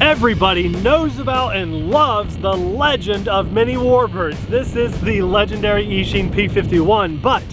Everybody knows about and loves the legend of mini warbirds. This is the legendary Eachine P51, but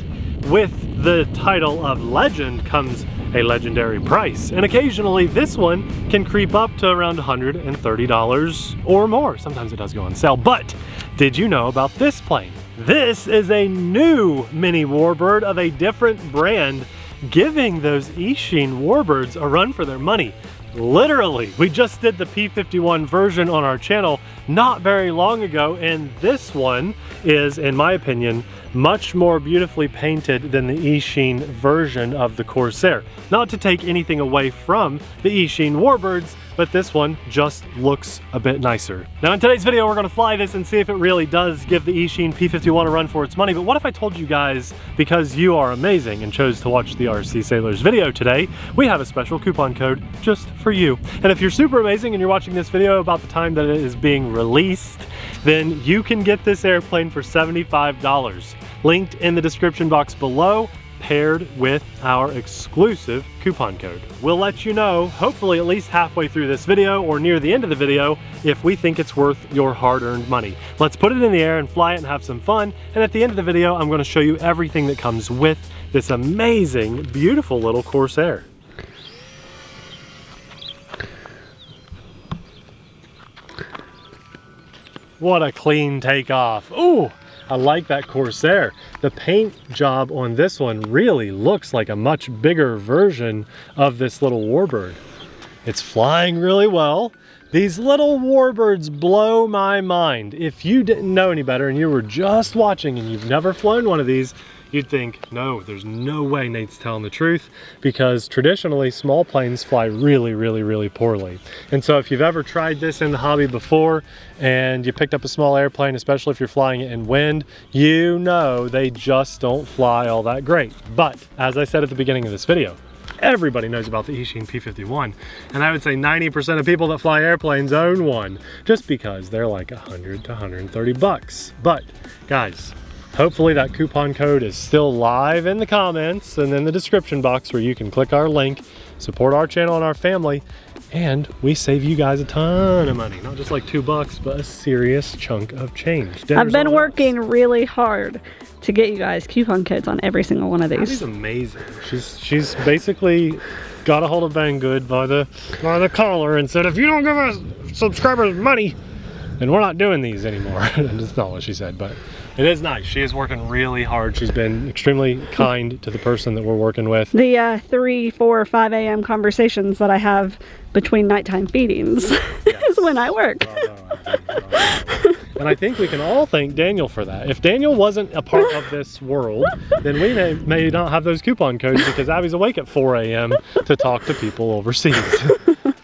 with the title of legend comes a legendary price. And occasionally this one can creep up to around $130 or more. Sometimes it does go on sale, but did you know about this plane? This is a new mini warbird of a different brand, giving those Eachine warbirds a run for their money. Literally, we just did the P51 version on our channel not very long ago, and this one is, in my opinion, much more beautifully painted than the Eachine version of the Corsair. Not to take anything away from the Eachine warbirds, but this one just looks a bit nicer. Now in today's video, we're gonna fly this and see if it really does give the Eachine P51 a run for its money. But what if I told you guys, because you are amazing and chose to watch the TheRcSaylors video today, we have a special coupon code just for you. And if you're super amazing and you're watching this video about the time that it is being released, then you can get this airplane for $75. Linked in the description box below, paired with our exclusive coupon code. We'll let you know, hopefully at least halfway through this video or near the end of the video, if we think it's worth your hard-earned money. Let's put it in the air and fly it and have some fun. And at the end of the video, I'm going to show you everything that comes with this amazing, beautiful little Corsair. What a clean takeoff. Ooh, I like that Corsair. The paint job on this one really looks like a much bigger version of this little warbird. It's flying really well. These little warbirds blow my mind. If you didn't know any better and you were just watching and you've never flown one of these, you'd think, no, there's no way Nate's telling the truth, because traditionally small planes fly really, really, really poorly. And so if you've ever tried this in the hobby before and you picked up a small airplane, especially if you're flying it in wind, you know they just don't fly all that great. But as I said at the beginning of this video, everybody knows about the Eachine P51, and I would say 90% of people that fly airplanes own one, just because they're like 100 to 130 bucks. But guys, hopefully that coupon code is still live in the comments and in the description box where you can click our link, support our channel and our family, and we save you guys a ton of money. Not just like $2, but a serious chunk of change. I've been working really hard to get you guys coupon codes on every single one of these. She's amazing. She's basically got a hold of Banggood by the collar and said, if you don't give us subscribers money, then we're not doing these anymore. That's not what she said, but it is nice. She is working really hard. She's been extremely kind to the person that we're working with. The 3, 4, 5 a.m. conversations that I have between nighttime feedings is when I work. And I think we can all thank Daniel for that. If Daniel wasn't a part of this world, then we may not have those coupon codes, because Abby's awake at 4 a.m. to talk to people overseas.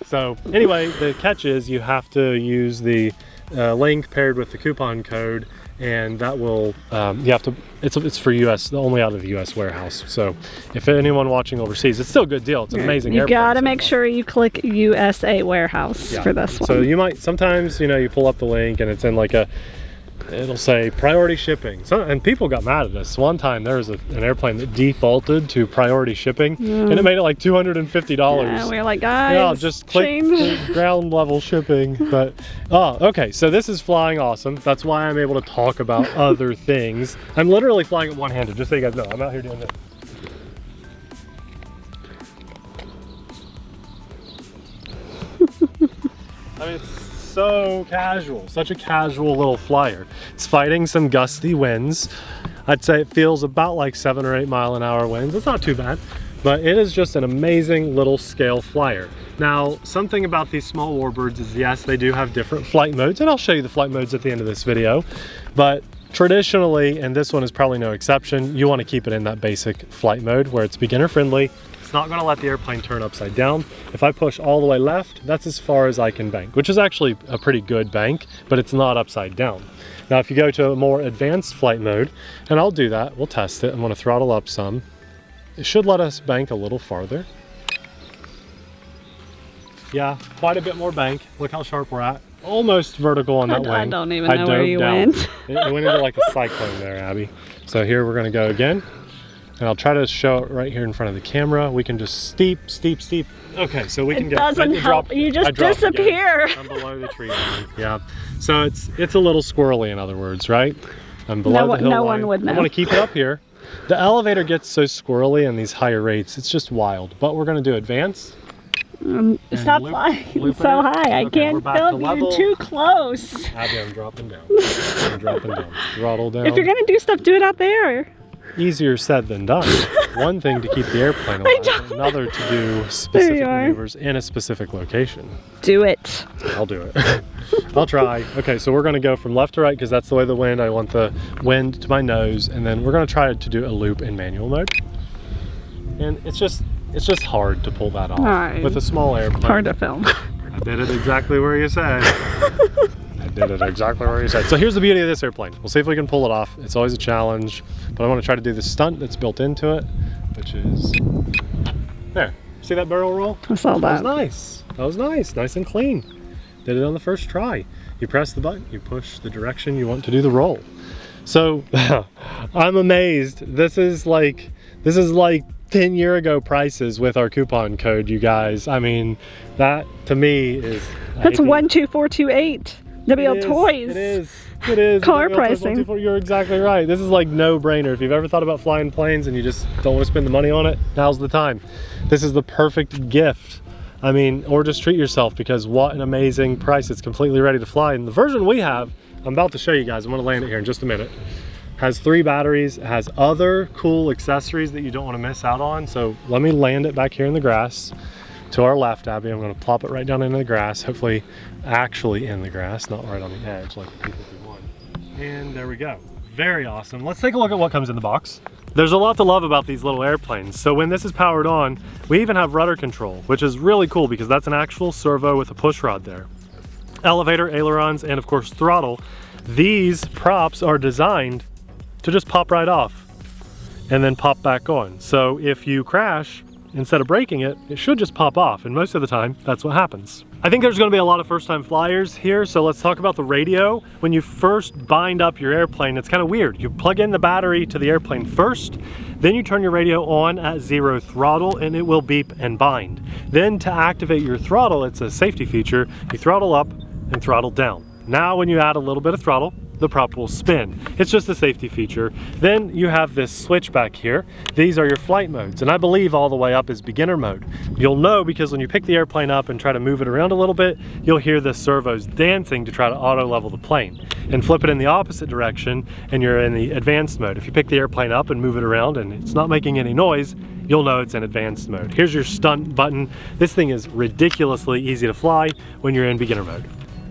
So anyway, the catch is you have to use the link paired with the coupon code, and that will you have to, it's for US, only out of the US warehouse. So if anyone watching overseas, it's still a good deal. It's an amazing airplane. You gotta make sure you click USA warehouse for this one. So you might sometimes, you know, you pull up the link and it's in like it'll say priority shipping. And people got mad at us. One time there was an airplane that defaulted to priority shipping, and it made it like $250. Yeah, we were like, guys, yeah, just click ground level shipping. But okay, so this is flying awesome. That's why I'm able to talk about other things. I'm literally flying it one-handed, just so you guys know. I'm out here doing this. I mean, it's so casual, such a casual little flyer. It's fighting some gusty winds. I'd say it feels about like 7 or 8 mile an hour winds. It's not too bad, but it is just an amazing little scale flyer. Now, something about these small warbirds is, yes, they do have different flight modes, and I'll show you the flight modes at the end of this video, but traditionally, and this one is probably no exception, you want to keep it in that basic flight mode where it's beginner friendly. It's not going to let the airplane turn upside down. If I push all the way left, that's as far as I can bank, which is actually a pretty good bank, but it's not upside down. Now, if you go to a more advanced flight mode, and I'll do that, we'll test it. I'm going to throttle up some. It should let us bank a little farther. Yeah, quite a bit more bank. Look how sharp we're at. Almost vertical on that wing. I don't even know where you went. It went into like a cyclone there, Abby. So here we're going to go again. And I'll try to show it right here in front of the camera. We can just steep. Okay, so we can get. It doesn't help. You just disappear. I'm below the tree line. Yeah. So it's a little squirrely, in other words, right? I'm below the hill line. No one would know. I want to keep it up here. The elevator gets so squirrely in these higher rates. It's just wild. But we're going to do advance. Stop flying so high. I can't film you. You're too close. Abby, I'm dropping down. I'm dropping down. Throttle down. If you're going to do stuff, do it out there. Easier said than done. One thing to keep the airplane alive, another to do specific maneuvers in a specific location. Do it. I'll do it. I'll try. Okay, so we're going to go from left to right because that's the way the wind. I want the wind to my nose, and then we're going to try to do a loop in manual mode. And it's just hard to pull that off with a small airplane. Hard to film. I did it exactly where you said. Did it exactly where you said. So here's the beauty of this airplane. We'll see if we can pull it off. It's always a challenge, but I want to try to do the stunt that's built into it, which is there. See that barrel roll? I saw that. That was nice. That was nice and clean. Did it on the first try. You press the button, you push the direction you want to do the roll. So I'm amazed. This is like 10-year ago prices with our coupon code, you guys. I mean, that to me is. That's 12428. WL Toys. It is. Car pricing. You're exactly right. This is like no brainer. If you've ever thought about flying planes and you just don't want to spend the money on it, now's the time. This is the perfect gift. I mean, or just treat yourself because what an amazing price. It's completely ready to fly. And the version we have, I'm about to show you guys. I'm going to land it here in just a minute. Has 3 batteries. It has other cool accessories that you don't want to miss out on. So let me land it back here in the grass. To our left, Abby, I'm going to plop it right down into the grass, hopefully actually in the grass, not right on the edge like the P51. And there we go. Very awesome. Let's take a look at what comes in the box. There's a lot to love about these little airplanes. So when this is powered on, we even have rudder control, which is really cool because that's an actual servo with a push rod there. Elevator, ailerons, and of course throttle. These props are designed to just pop right off and then pop back on. So if you crash, instead of breaking it, it should just pop off, and most of the time, that's what happens. I think there's gonna be a lot of first-time flyers here, so let's talk about the radio. When you first bind up your airplane, it's kind of weird. You plug in the battery to the airplane first, then you turn your radio on at 0 throttle, and it will beep and bind. Then to activate your throttle, it's a safety feature, you throttle up and throttle down. Now when you add a little bit of throttle, the prop will spin. It's just a safety feature. Then you have this switch back here. These are your flight modes, and I believe all the way up is beginner mode. You'll know because when you pick the airplane up and try to move it around a little bit, you'll hear the servos dancing to try to auto level the plane. And flip it in the opposite direction and you're in the advanced mode. If you pick the airplane up and move it around and it's not making any noise, you'll know it's in advanced mode. Here's your stunt button. This thing is ridiculously easy to fly when you're in beginner mode.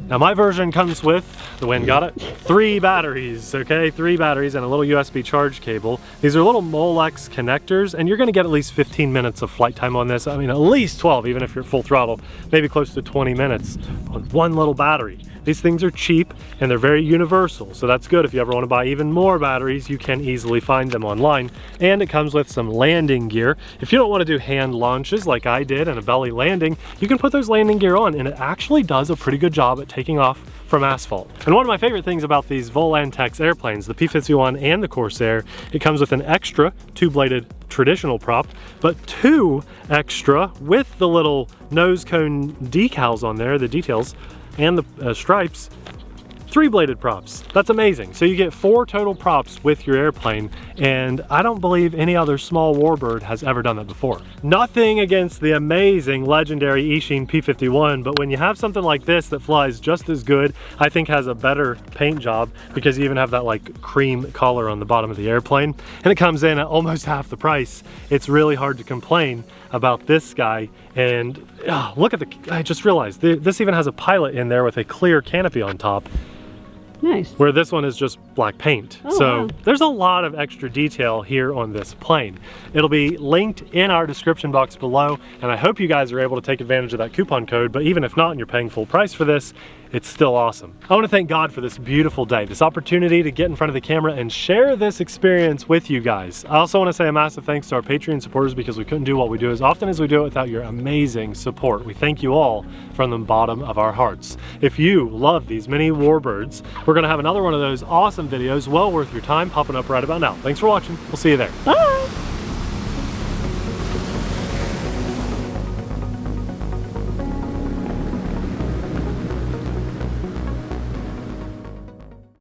Now my version comes with, the wind got it, 3 batteries, okay? 3 batteries and a little USB charge cable. These are little Molex connectors, and you're gonna get at least 15 minutes of flight time on this. I mean, at least 12, even if you're full throttle, maybe close to 20 minutes on one little battery. These things are cheap and they're very universal, so that's good. If you ever want to buy even more batteries, you can easily find them online. And it comes with some landing gear. If you don't want to do hand launches like I did and a belly landing, you can put those landing gear on, and it actually does a pretty good job at taking off from asphalt. And one of my favorite things about these Volantex airplanes, the P51 and the Corsair, it comes with an extra 2-bladed traditional prop, but 2 extra with the little nose cone decals on there, the details, and the stripes, 3-bladed props. That's amazing. So you get 4 total props with your airplane, and I don't believe any other small warbird has ever done that before. Nothing against the amazing, legendary Eachine P51, but when you have something like this that flies just as good, I think has a better paint job because you even have that like cream color on the bottom of the airplane, and it comes in at almost half the price. It's really hard to complain about this guy. And look at I just realized this even has a pilot in there with a clear canopy on top. Nice. Where this one is just black paint. Oh, so wow. There's a lot of extra detail here on this plane. It'll be linked in our description box below, and I hope you guys are able to take advantage of that coupon code, but even if not and you're paying full price for this, it's still awesome. I want to thank God for this beautiful day, this opportunity to get in front of the camera and share this experience with you guys. I also want to say a massive thanks to our Patreon supporters because we couldn't do what we do as often as we do it without your amazing support. We thank you all from the bottom of our hearts. If you love these mini warbirds, we're going to have another one of those awesome videos well worth your time popping up right about now. Thanks for watching. We'll see you there. Bye.